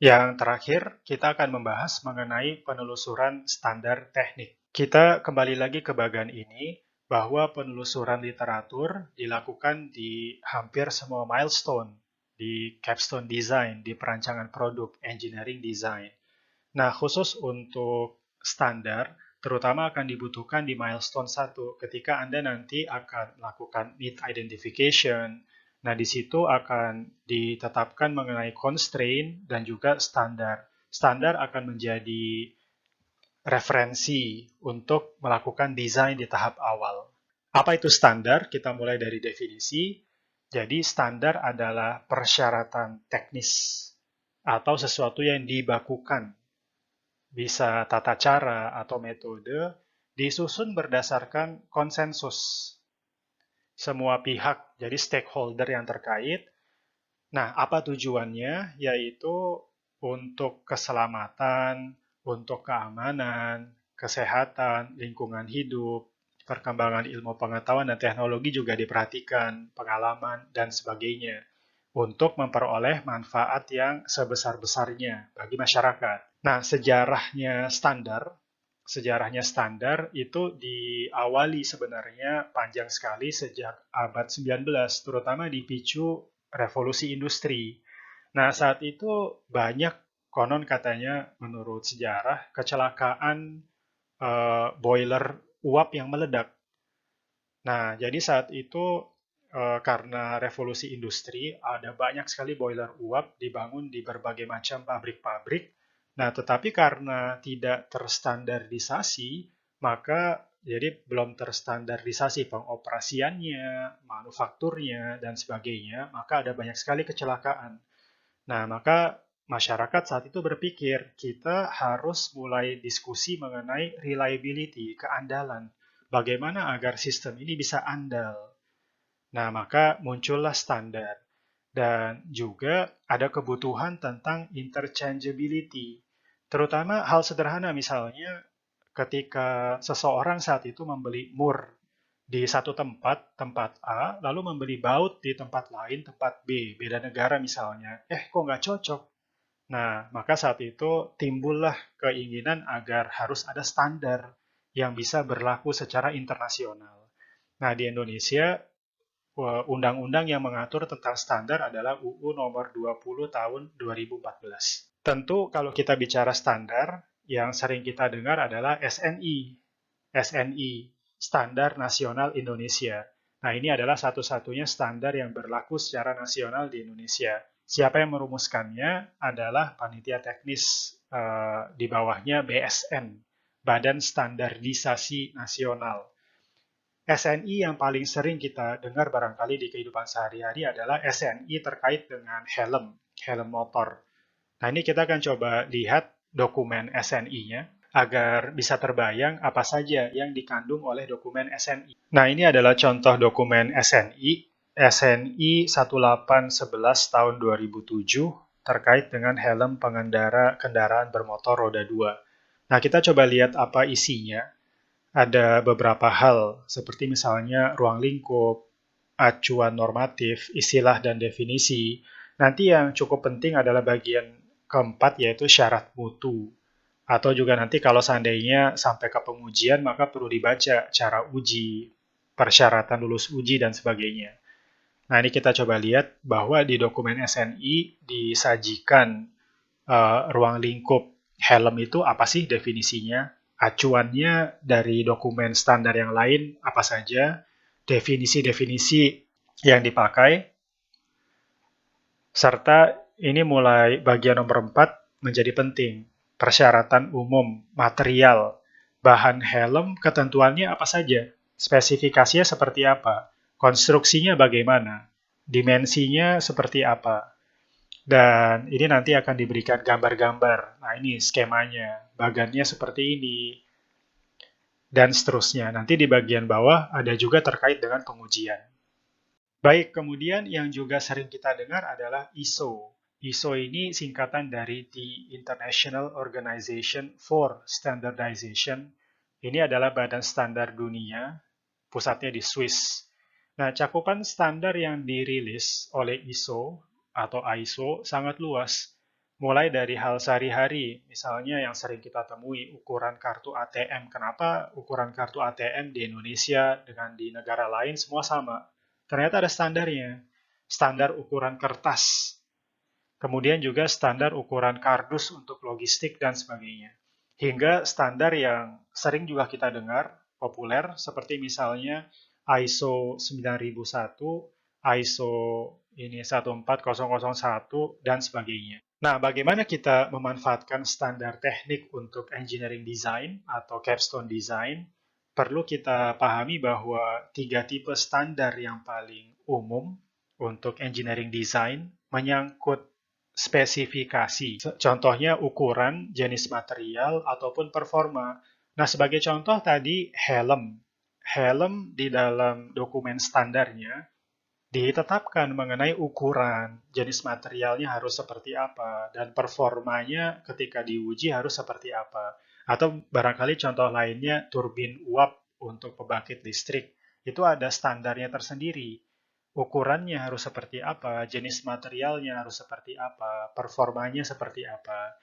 Yang terakhir, kita akan membahas mengenai penelusuran standar teknik. Kita kembali lagi ke bagian ini, bahwa penelusuran literatur dilakukan di hampir semua milestone, di capstone design, di perancangan produk, engineering design. Nah, khusus untuk standar, terutama akan dibutuhkan di milestone 1 ketika Anda nanti akan melakukan need identification. Nah, di situ akan ditetapkan mengenai constraint dan juga standar. Standar akan menjadi referensi untuk melakukan desain di tahap awal. Apa itu standar? Kita mulai dari definisi. Jadi, standar adalah persyaratan teknis atau sesuatu yang dibakukan, bisa tata cara atau metode, disusun berdasarkan konsensus semua pihak, jadi stakeholder yang terkait. Nah, apa tujuannya? Yaitu untuk keselamatan, untuk keamanan, kesehatan, lingkungan hidup, perkembangan ilmu pengetahuan dan teknologi juga diperhatikan, pengalaman, dan sebagainya, untuk memperoleh manfaat yang sebesar-besarnya bagi masyarakat. Nah, sejarahnya standar itu diawali sebenarnya panjang sekali sejak abad 19, terutama dipicu revolusi industri. Nah, saat itu banyak konon katanya menurut sejarah kecelakaan boiler uap yang meledak. Nah, jadi saat itu karena revolusi industri ada banyak sekali boiler uap dibangun di berbagai macam pabrik-pabrik. Nah, tetapi karena tidak terstandarisasi, maka jadi belum terstandarisasi pengoperasiannya, manufakturnya, dan sebagainya, maka ada banyak sekali kecelakaan. Nah, maka masyarakat saat itu berpikir, kita harus mulai diskusi mengenai reliability, keandalan. Bagaimana agar sistem ini bisa andal? Nah, maka muncullah standar. Dan juga ada kebutuhan tentang interchangeability. Terutama hal sederhana misalnya ketika seseorang saat itu membeli mur di satu tempat, tempat A, lalu membeli baut di tempat lain, tempat B, beda negara misalnya. Kok nggak cocok? Nah, maka saat itu timbullah keinginan agar harus ada standar yang bisa berlaku secara internasional. Nah, di Indonesia, undang-undang yang mengatur tentang standar adalah UU nomor 20 tahun 2014. Tentu kalau kita bicara standar, yang sering kita dengar adalah SNI. SNI, Standar Nasional Indonesia. Nah, ini adalah satu-satunya standar yang berlaku secara nasional di Indonesia. Siapa yang merumuskannya adalah panitia teknis, di bawahnya BSN, Badan Standarisasi Nasional. SNI yang paling sering kita dengar barangkali di kehidupan sehari-hari adalah SNI terkait dengan helm, helm motor. Nah, ini kita akan coba lihat dokumen SNI-nya agar bisa terbayang apa saja yang dikandung oleh dokumen SNI. Nah, ini adalah contoh dokumen SNI, SNI 1811 tahun 2007 terkait dengan helm pengendara kendaraan bermotor roda 2. Nah, kita coba lihat apa isinya. Ada beberapa hal, seperti misalnya ruang lingkup, acuan normatif, istilah dan definisi. Nanti yang cukup penting adalah bagian keempat, yaitu syarat mutu. Atau juga nanti kalau seandainya sampai ke pengujian, maka perlu dibaca cara uji, persyaratan lulus uji, dan sebagainya. Nah, ini kita coba lihat bahwa di dokumen SNI disajikan ruang lingkup helm itu apa sih definisinya, acuannya dari dokumen standar yang lain apa saja, definisi-definisi yang dipakai, serta ini mulai bagian nomor 4 menjadi penting, persyaratan umum, material, bahan helm, ketentuannya apa saja, spesifikasinya seperti apa, konstruksinya bagaimana, dimensinya seperti apa, dan ini nanti akan diberikan gambar-gambar. Nah, ini skemanya, bagannya seperti ini, dan seterusnya. Nanti di bagian bawah ada juga terkait dengan pengujian. Baik, kemudian yang juga sering kita dengar adalah ISO. ISO ini singkatan dari The International Organization for Standardization. Ini adalah badan standar dunia, pusatnya di Swiss. Nah, cakupan standar yang dirilis oleh ISO atau ISO sangat luas, mulai dari hal sehari-hari, misalnya yang sering kita temui, ukuran kartu ATM. Kenapa ukuran kartu ATM di Indonesia dengan di negara lain semua sama? Ternyata ada standarnya. Standar ukuran kertas, kemudian juga standar ukuran kardus untuk logistik dan sebagainya. Hingga standar yang sering juga kita dengar, populer, seperti misalnya ISO 9001, ISO ini 14001, dan sebagainya. Nah, bagaimana kita memanfaatkan standar teknik untuk engineering design atau capstone design? Perlu kita pahami bahwa tiga tipe standar yang paling umum untuk engineering design menyangkut spesifikasi. Contohnya ukuran, jenis material, ataupun performa. Nah, sebagai contoh tadi helm. Helm di dalam dokumen standarnya ditetapkan mengenai ukuran, jenis materialnya harus seperti apa, dan performanya ketika diuji harus seperti apa. Atau barangkali contoh lainnya, turbin uap untuk pembangkit listrik. Itu ada standarnya tersendiri. Ukurannya harus seperti apa, jenis materialnya harus seperti apa, performanya seperti apa.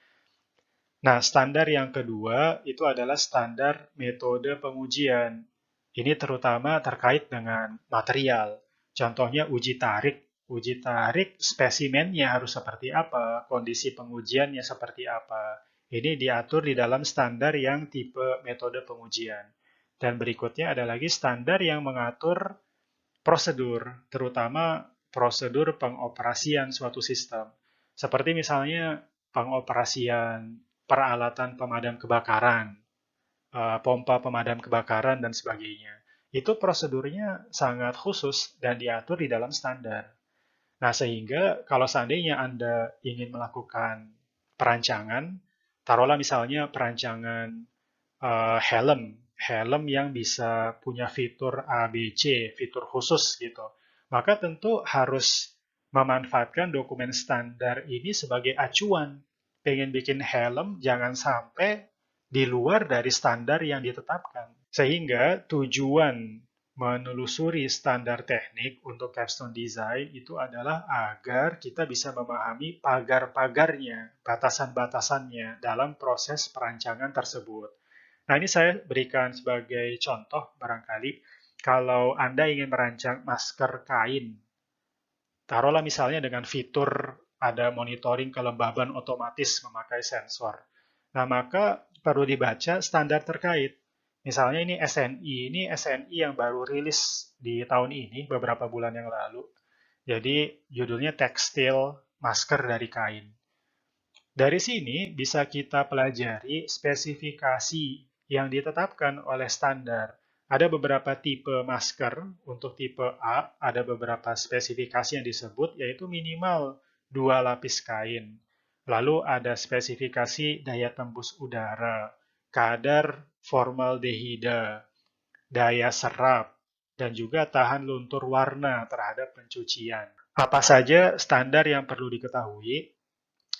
Nah, standar yang kedua itu adalah standar metode pengujian. Ini terutama terkait dengan material. Contohnya uji tarik. Uji tarik spesimennya harus seperti apa, kondisi pengujiannya seperti apa. Ini diatur di dalam standar yang tipe metode pengujian. Dan berikutnya ada lagi standar yang mengatur prosedur, terutama prosedur pengoperasian suatu sistem. Seperti misalnya pengoperasian peralatan pemadam kebakaran, pompa pemadam kebakaran, dan sebagainya. Itu prosedurnya sangat khusus dan diatur di dalam standar. Nah, sehingga kalau seandainya Anda ingin melakukan perancangan, taruhlah misalnya perancangan helm, helm yang bisa punya fitur A, B, C, fitur khusus gitu. Maka tentu harus memanfaatkan dokumen standar ini sebagai acuan. Pengen bikin helm, jangan sampai di luar dari standar yang ditetapkan. Sehingga tujuan menelusuri standar teknik untuk capstone design itu adalah agar kita bisa memahami pagar-pagarnya, batasan-batasannya dalam proses perancangan tersebut. Nah, ini saya berikan sebagai contoh barangkali kalau Anda ingin merancang masker kain, taruhlah misalnya dengan fitur ada monitoring kelembaban otomatis memakai sensor. Nah, maka perlu dibaca standar terkait. Misalnya ini SNI yang baru rilis di tahun ini, beberapa bulan yang lalu. Jadi judulnya tekstil masker dari kain. Dari sini bisa kita pelajari spesifikasi yang ditetapkan oleh standar. Ada beberapa tipe masker, untuk tipe A ada beberapa spesifikasi yang disebut, yaitu minimal 2 lapis kain. Lalu ada spesifikasi daya tembus udara, kadar formaldehida, daya serap, dan juga tahan luntur warna terhadap pencucian. Apa saja standar yang perlu diketahui?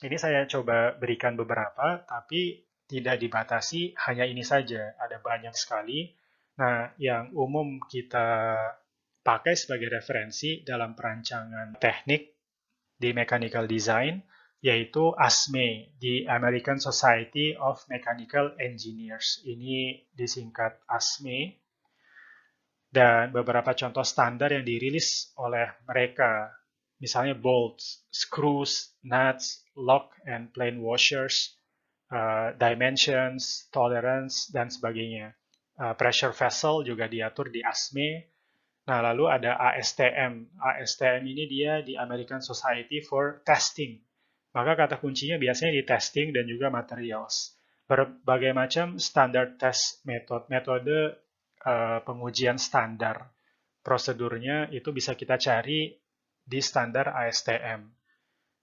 Ini saya coba berikan beberapa, tapi tidak dibatasi hanya ini saja. Ada banyak sekali. Nah, yang umum kita pakai sebagai referensi dalam perancangan teknik di mechanical design, yaitu ASME, di American Society of Mechanical Engineers. Ini disingkat ASME, dan beberapa contoh standar yang dirilis oleh mereka, misalnya bolts, screws, nuts, lock and plane washers, dimensions, tolerance, dan sebagainya. Pressure vessel juga diatur di ASME. Nah, lalu ada ASTM. ASTM ini dia di American Society for Testing. Maka kata kuncinya biasanya di testing dan juga materials. Berbagai macam standar test metode pengujian standar. Prosedurnya itu bisa kita cari di standar ASTM.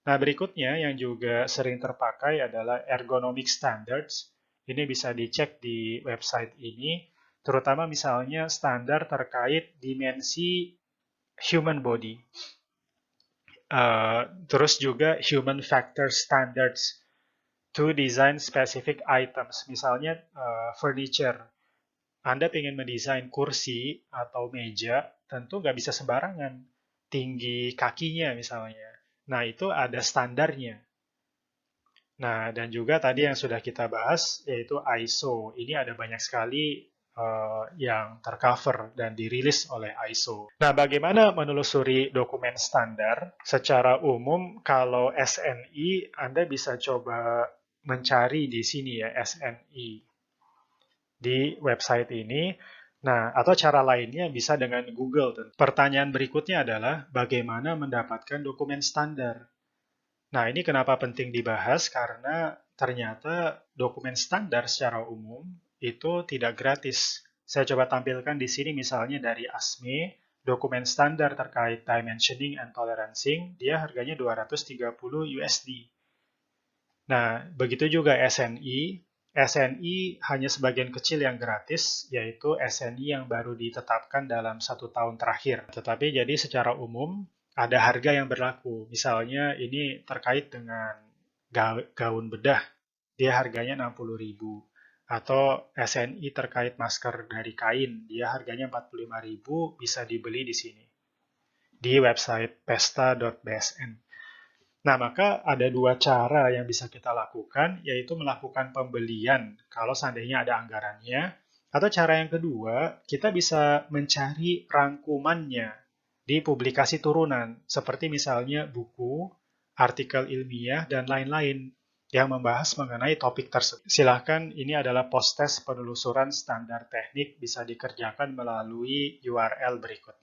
Nah, berikutnya yang juga sering terpakai adalah ergonomic standards. Ini bisa dicek di website ini, terutama misalnya standar terkait dimensi human body. Terus juga human factor standards to design specific items, misalnya furniture. Anda ingin mendesain kursi atau meja, tentu nggak bisa sembarangan. Tinggi kakinya misalnya. Nah, itu ada standarnya. Nah, dan juga tadi yang sudah kita bahas yaitu ISO. Ini ada banyak sekali yang tercover dan dirilis oleh ISO. Nah, bagaimana menelusuri dokumen standar? Secara umum, kalau SNI, Anda bisa coba mencari di sini ya, SNI di website ini. Nah, atau cara lainnya bisa dengan Google. Pertanyaan berikutnya adalah bagaimana mendapatkan dokumen standar? Nah, ini kenapa penting dibahas? Karena ternyata dokumen standar secara umum itu tidak gratis. Saya coba tampilkan di sini misalnya dari ASME, dokumen standar terkait dimensioning and tolerancing, dia harganya 230 USD. Nah, begitu juga SNI. SNI hanya sebagian kecil yang gratis, yaitu SNI yang baru ditetapkan dalam 1 tahun terakhir. Tetapi jadi secara umum, ada harga yang berlaku. Misalnya ini terkait dengan gaun bedah, dia harganya 60.000. Atau SNI terkait masker dari kain, dia harganya 45.000, bisa dibeli di sini, di website pesta.bsn. Nah, maka ada dua cara yang bisa kita lakukan, yaitu melakukan pembelian kalau seandainya ada anggarannya, atau cara yang kedua, kita bisa mencari rangkumannya di publikasi turunan, seperti misalnya buku, artikel ilmiah, dan lain-lain yang membahas mengenai topik tersebut. Silahkan, ini adalah post-test penelusuran standar teknik bisa dikerjakan melalui URL berikut.